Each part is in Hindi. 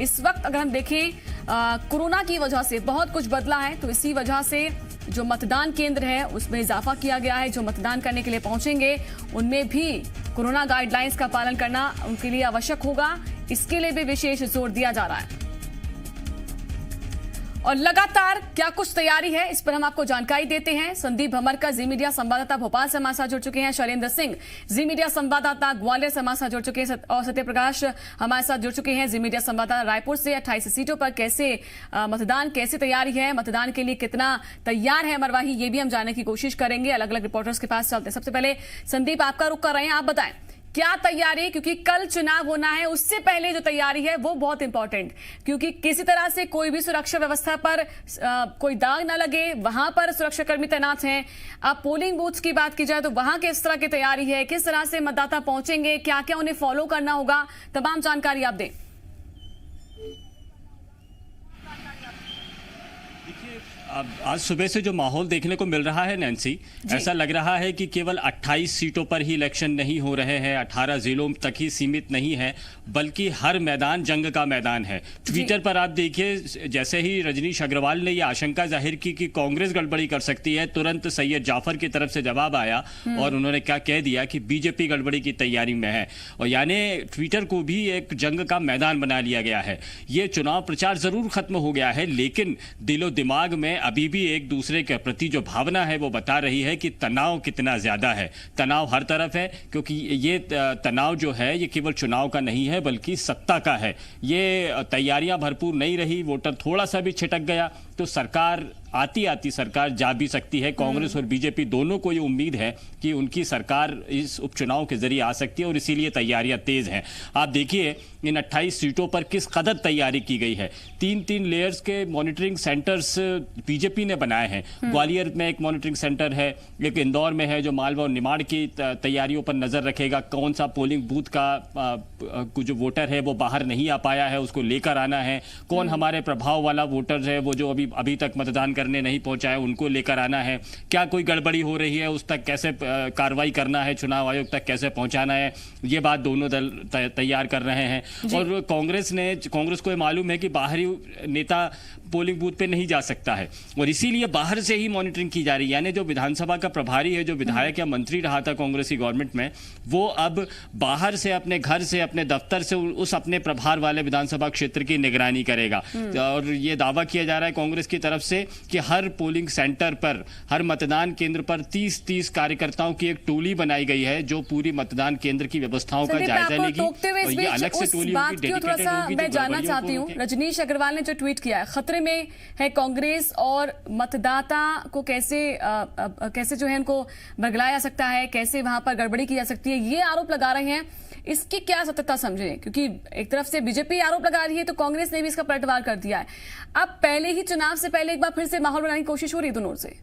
इस वक्त अगर हम देखें कोरोना की वजह से बहुत कुछ बदला है, तो इसी वजह से जो मतदान केंद्र है उसमें इजाफा किया गया है। जो मतदान करने के लिए पहुंचेंगे उनमें भी कोरोना गाइडलाइंस का पालन करना उनके लिए आवश्यक होगा। इसके लिए भी विशेष जोर दिया जा रहा है और लगातार क्या कुछ तैयारी है इस पर हम आपको जानकारी देते हैं। संदीप भमरकर जी मीडिया संवाददाता भोपाल से हमारे साथ जुड़ चुके हैं, शैलेंद्र सिंह जी मीडिया संवाददाता ग्वालियर से हमारे साथ जुड़ चुके हैं और सत्यप्रकाश हमारे साथ जुड़ चुके हैं जी मीडिया संवाददाता रायपुर से। 28 सीटों पर कैसे मतदान, कैसी तैयारी है, मतदान के लिए कितना तैयार है मरवाही, ये भी हम जानने की कोशिश करेंगे। अलग अलग रिपोर्टर्स के पास चलते हैं। सबसे पहले संदीप, आपका रुख कर रहे हैं, आप बताएं क्या तैयारी, क्योंकि कल चुनाव होना है, उससे पहले जो तैयारी है वो बहुत इंपॉर्टेंट, क्योंकि किसी तरह से कोई भी सुरक्षा व्यवस्था पर कोई दाग ना लगे, वहां पर सुरक्षाकर्मी तैनात हैं। अब पोलिंग बूथ्स की बात की जाए तो वहां किस तरह की तैयारी है, किस तरह से मतदाता पहुंचेंगे, क्या क्या उन्हें फॉलो करना होगा, तमाम जानकारी आप दें। आज सुबह से जो माहौल देखने को मिल रहा है नैन्सी, ऐसा लग रहा है कि केवल 28 सीटों पर ही इलेक्शन नहीं हो रहे हैं, 18 जिलों तक ही सीमित नहीं है, बल्कि हर मैदान जंग का मैदान है। ट्विटर पर आप देखिए, जैसे ही रजनीश अग्रवाल ने यह आशंका जाहिर की कि कांग्रेस गड़बड़ी कर सकती है, तुरंत सैयद जाफर की तरफ से जवाब आया और उन्होंने क्या कह दिया कि बीजेपी गड़बड़ी की तैयारी में है। और यानी ट्विटर को भी एक जंग का मैदान बना लिया गया है। ये चुनाव प्रचार जरूर खत्म हो गया है, लेकिन दिलो दिमाग में अभी भी एक दूसरे के प्रति जो भावना है वो बता रही है कि तनाव कितना ज्यादा है। तनाव हर तरफ है, क्योंकि ये तनाव जो है ये केवल चुनाव का नहीं है बल्कि सत्ता का है। ये तैयारियां भरपूर नहीं रही, वोटर थोड़ा सा भी छिटक गया तो सरकार आती सरकार जा भी सकती है। कांग्रेस और बीजेपी दोनों को ये उम्मीद है कि उनकी सरकार इस उपचुनाव के जरिए आ सकती है और इसीलिए तैयारियां तेज हैं। आप देखिए इन 28 सीटों पर किस कदर तैयारी की गई है। 3-3 लेयर्स के मॉनिटरिंग सेंटर्स बीजेपी ने बनाए हैं। ग्वालियर में एक मॉनिटरिंग सेंटर है, एक इंदौर में है जो मालवा और निमाड़ की तैयारियों पर नजर रखेगा। कौन सा पोलिंग बूथ का जो वोटर है वो बाहर नहीं आ पाया है उसको लेकर आना है, कौन हमारे प्रभाव वाला वोटर है वो जो अभी तक मतदान करने नहीं पहुंचा है उनको लेकर आना है, क्या कोई गड़बड़ी हो रही है उस तक कैसे कार्रवाई करना है, चुनाव आयोग तक कैसे पहुंचाना है, ये बात दोनों दल तैयार कर रहे हैं। और कांग्रेस को मालूम है कि बाहरी नेता पोलिंग बूथ पे नहीं जा सकता है और इसीलिए बाहर से ही मॉनिटरिंग की जा रही है। यानी जो विधानसभा का प्रभारी है, जो विधायक या मंत्री रहा था कांग्रेस की गवर्नमेंट में, वो अब बाहर से अपने घर से अपने दफ्तर से उस अपने प्रभार वाले विधानसभा क्षेत्र की निगरानी करेगा। और ये दावा किया जा रहा है कांग्रेस की तरफ से कि हर पोलिंग सेंटर पर, हर मतदान केंद्र पर 30-30 कार्यकर्ताओं की एक टोली बनाई गई है जो पूरी मतदान केंद्र की व्यवस्थाओं का जायजा लेगी। और ये अलग से टोली होगी, डेडिकेटेड होगी। मैं जानना चाहती हूँ, रजनीश अग्रवाल ने जो ट्वीट किया है, खतरे में है कांग्रेस और मतदाता को कैसे जो है उनको बरगलाया जा सकता है, कैसे वहां पर गड़बड़ी की जा सकती है, ये आरोप लगा रहे हैं। इसकी क्या सत्यता समझें, क्योंकि एक तरफ से बीजेपी आरोप लगा रही है तो कांग्रेस ने भी इसका पलटवार कर दिया है। अब पहले ही चुनाव से पहले एक बार फिर से माहौल बनाने की कोशिश हो रही है दोनों से।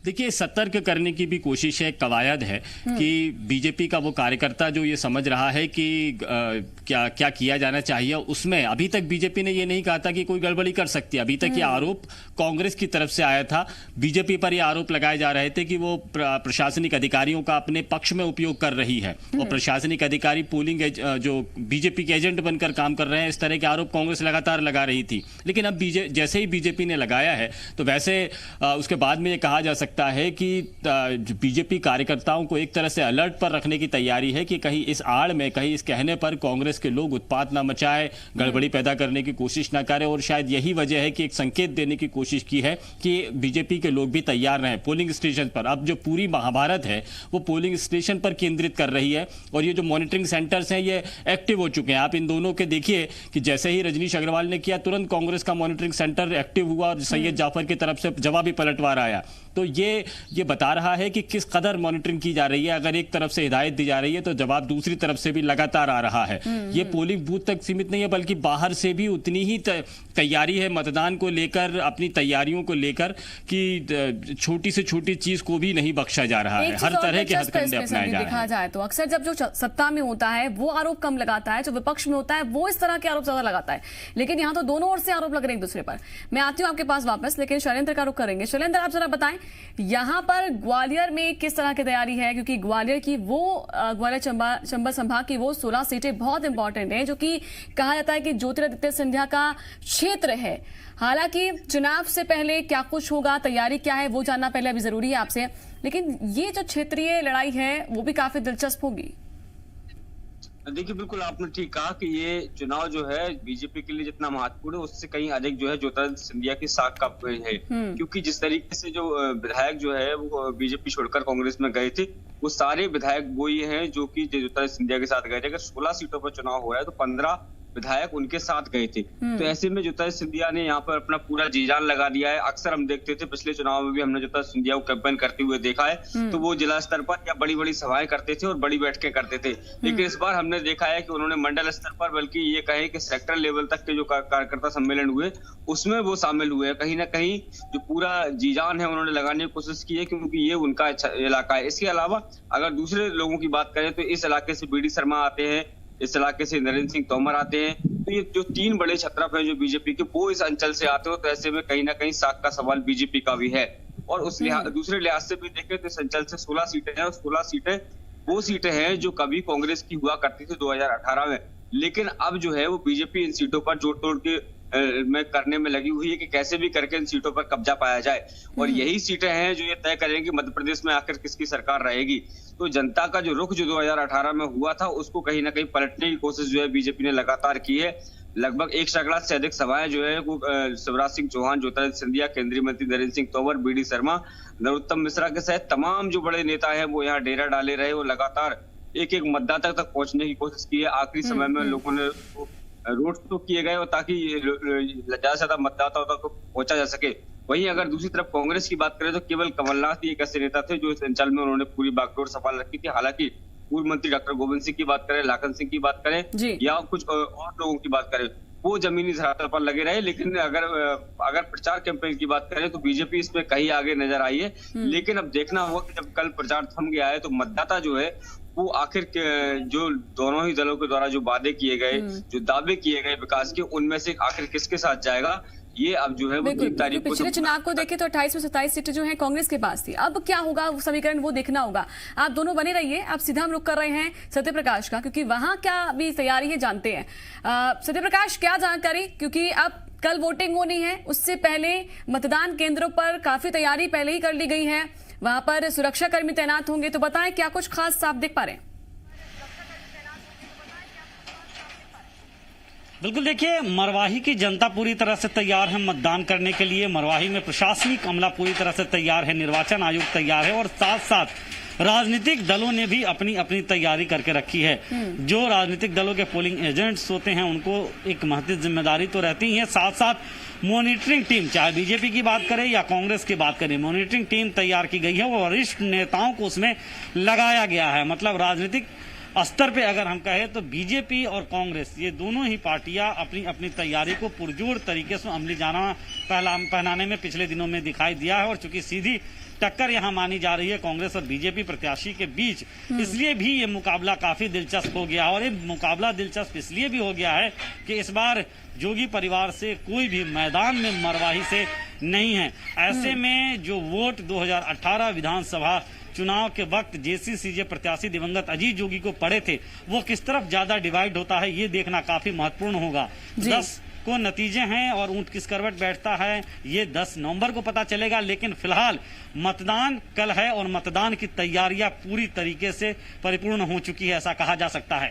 देखिए, सतर्क करने की भी कोशिश है, कवायद है कि बीजेपी का वो कार्यकर्ता जो ये समझ रहा है कि क्या किया जाना चाहिए, उसमें अभी तक बीजेपी ने ये नहीं कहा था कि कोई गड़बड़ी कर सकती है। अभी तक ये आरोप कांग्रेस की तरफ से आया था। बीजेपी पर ये आरोप लगाए जा रहे थे कि वो प्रशासनिक अधिकारियों का अपने पक्ष में उपयोग कर रही है और प्रशासनिक अधिकारी पोलिंग जो बीजेपी के एजेंट बनकर काम कर रहे हैं, इस तरह के आरोप कांग्रेस लगातार लगा रही थी। लेकिन अब जैसे ही बीजेपी ने लगाया है तो वैसे उसके बाद में ये कहा जा सकता है कि बीजेपी कार्यकर्ताओं को एक तरह से अलर्ट पर रखने की तैयारी है कि कहीं इस आड़ में, कहीं इस कहने पर कांग्रेस के लोग उत्पात ना मचाए, गड़बड़ी पैदा करने की कोशिश ना करें। और शायद यही वजह है कि एक संकेत देने की कोशिश की है कि बीजेपी के लोग भी तैयार रहें पोलिंग स्टेशन पर। अब जो पूरी महाभारत है वो पोलिंग स्टेशन पर केंद्रित कर रही है और ये जो मॉनिटरिंग सेंटर्स हैं ये एक्टिव हो चुके हैं। आप इन दोनों के देखिए कि जैसे ही रजनीश अग्रवाल ने किया, तुरंत कांग्रेस का मॉनिटरिंग सेंटर एक्टिव हुआ और सैयद जाफर की तरफ से जवाबी पलटवार आया। तो ये बता रहा है कि किस कदर मॉनिटरिंग की जा रही है। अगर एक तरफ से हिदायत दी जा रही है तो जवाब दूसरी तरफ से भी लगातार आ रहा है। ये पोलिंग बूथ तक सीमित नहीं है बल्कि बाहर से भी उतनी ही तैयारी है मतदान को लेकर, अपनी तैयारियों को लेकर कि छोटी से छोटी चीज को भी नहीं बख्शा जा रहा है। हर तरह के हथकंडे अपनाए जा रहे हैं। जाए तो अक्सर जब जो सत्ता में होता है वो आरोप कम लगाता है, जो विपक्ष में होता है वो इस तरह के आरोप ज्यादा लगाता है। लेकिन यहाँ तो दोनों ओर से आरोप लग रहे हैं एक दूसरे पर। मैं आती हूँ आपके पास वापस, लेकिन शैलेंद्र का रुख करेंगे। शैलेंद्र, आप जरा बताएं यहाँ पर ग्वालियर में किस तरह की तैयारी है, क्योंकि ग्वालियर की वो ग्वालियर चंबल संभाग की वो 16 सीटें बहुत इंपॉर्टेंट हैं, जो कि कहा जाता है कि ज्योतिरादित्य सिंधिया का क्षेत्र है। हालांकि चुनाव से पहले क्या कुछ होगा, तैयारी क्या है, वो जानना पहले अभी जरूरी है आपसे, लेकिन ये जो क्षेत्रीय लड़ाई है वो भी काफी दिलचस्प होगी। देखिए, बिल्कुल आपने ठीक कहा कि ये चुनाव जो है बीजेपी के लिए जितना महत्वपूर्ण है उससे कहीं अधिक जो है ज्योतिरादित्य सिंधिया की साख का है, क्योंकि जिस तरीके से जो विधायक जो है वो बीजेपी छोड़कर कांग्रेस में गए थे, वो सारे विधायक वो ये हैं जो कि ज्योतिरादित्य सिंधिया के साथ गए थे। अगर 16 सीटों पर चुनाव हो रहा है तो 15 विधायक उनके साथ गए थे। तो ऐसे में ज्योतिरादित्य सिंधिया ने यहाँ पर अपना पूरा जी जान लगा दिया है। अक्सर हम देखते थे, पिछले चुनाव में भी हमने ज्योतिरादित्य सिंधिया को कैंपेन करते हुए देखा है, तो वो जिला स्तर पर या बड़ी बड़ी सभाएं करते थे और बड़ी बैठकें करते थे। लेकिन इस बार हमने देखा है कि उन्होंने मंडल स्तर पर, बल्कि ये कहे कि सेक्टर लेवल तक के जो कार्यकर्ता सम्मेलन हुए उसमें वो शामिल हुए। कहीं ना कहीं जो पूरा जी जान है उन्होंने लगाने की कोशिश की है, क्योंकि ये उनका इलाका है। इसके अलावा अगर दूसरे लोगों की बात करें तो इस इलाके से बी डी शर्मा आते हैं, इस इलाके से नरेंद्र सिंह तोमर आते हैं। तो ये जो 3 बड़े छत्रप हैं जो बीजेपी के, वो इस अंचल से आते हो, तो ऐसे में कहीं ना कहीं साख का सवाल बीजेपी का भी है। और उस दूसरे लिहाज से भी देखें तो इस अंचल से 16 सीटें हैं, और 16 सीटें वो सीटें हैं जो कभी कांग्रेस की हुआ करती थी 2018 में, लेकिन अब जो है वो बीजेपी इन सीटों पर जोड़ तोड़ के में करने में लगी हुई है कि कैसे भी करके इन सीटों पर कब्जा पाया जाए। और यही सीटें हैं जो ये तय करेंगी मध्य प्रदेश में आखिर किसकी सरकार रहेगी। तो जनता का जो रुख जो 2018 में हुआ था उसको कहीं ना कहीं पलटने की कोशिश जो है बीजेपी ने लगातार की है। लगभग 1 सैकड़ा से अधिक सभाएं जो है वो शिवराज सिंह चौहान, ज्योतिरादित्य सिंधिया, केंद्रीय मंत्री नरेंद्र सिंह तोमर, बी डी शर्मा, नरोत्तम मिश्रा के सहित तमाम जो बड़े नेता है वो यहाँ डेरा डाले रहे। वो लगातार एक एक मतदाता तक पहुंचने की कोशिश की है। आखिरी समय में लोगों ने रोड शो किए गए और ताकि ज्यादा से ज्यादा मतदाताओं तक पहुंचा जा सके। वहीं अगर दूसरी तरफ कांग्रेस की बात करें तो केवल कमलनाथ ही एक ऐसे नेता थे जो इस अंचल में उन्होंने पूरी बागडोर संभाल रखी थी। हालांकि पूर्व मंत्री डॉक्टर गोविंद सिंह की बात करें, लाखन सिंह की बात करें या कुछ और लोगों की बात करें, वो जमीनी धरातल पर लगे रहे। लेकिन अगर प्रचार कैंपेन की बात करें तो बीजेपी इसमें कहीं आगे नजर आई है। लेकिन अब देखना होगा कि जब कल प्रचार थम गया है तो मतदाता जो है वो आखिर जो दोनों ही दलों के द्वारा जो वादे किए गए, जो दावे किए गए विकास के, उनमें से आखिर किसके साथ जाएगा, ये अब जो है वो 3 तारीख को। पिछले चुनाव को देखें तो 28 में 27 सीटें जो हैं कांग्रेस के पास थी। अब क्या होगा वो समीकरण वो देखना होगा। आप दोनों बने रहिए। अब सीधा हम रुख कर रहे हैं सत्य प्रकाश का, क्योंकि वहां क्या अभी तैयारी है जानते हैं। सत्य प्रकाश, क्या जानकारी, क्योंकि अब कल वोटिंग होनी है, उससे पहले मतदान केंद्रों पर काफी तैयारी पहले ही कर ली गई है, वहां पर सुरक्षा कर्मी तैनात होंगे, तो बताएं क्या कुछ खास आप देख पा रहे हैं। बिल्कुल, देखिए, मरवाही की जनता पूरी तरह से तैयार है मतदान करने के लिए। मरवाही में प्रशासनिक अमला पूरी तरह से तैयार है, निर्वाचन आयोग तैयार है, और साथ साथ राजनीतिक दलों ने भी अपनी अपनी तैयारी करके रखी है। जो राजनीतिक दलों के पोलिंग एजेंट्स होते हैं उनको एक महत्वपूर्ण जिम्मेदारी तो रहती ही है, साथ साथ मॉनिटरिंग टीम, चाहे बीजेपी की बात करें या कांग्रेस की बात करें, मॉनिटरिंग टीम तैयार की गई है। वो वरिष्ठ नेताओं को उसमें लगाया गया है। मतलब राजनीतिक स्तर पे अगर हम कहें तो बीजेपी और कांग्रेस, ये दोनों ही पार्टियां अपनी अपनी तैयारी को पुरजोर तरीके से अमली जामा पहनाने में पिछले दिनों में दिखाई दिया है। और चूंकि सीधी टक्कर यहां मानी जा रही है कांग्रेस और बीजेपी प्रत्याशी के बीच, इसलिए भी ये मुकाबला काफी दिलचस्प हो गया। और ये मुकाबला दिलचस्प इसलिए भी हो गया है कि इस बार जोगी परिवार से कोई भी मैदान में मरवाही से नहीं है। ऐसे में जो वोट 2018 विधानसभा चुनाव के वक्त जेसीसीजे प्रत्याशी दिवंगत अजीत जोगी को पड़े थे, वो किस तरफ ज्यादा डिवाइड होता है ये देखना काफी महत्वपूर्ण होगा। 10 को नतीजे हैं और ऊंट किस करवट बैठता है ये 10 नवंबर को पता चलेगा। लेकिन फिलहाल मतदान कल है और मतदान की तैयारियां पूरी तरीके से परिपूर्ण हो चुकी है, ऐसा कहा जा सकता है।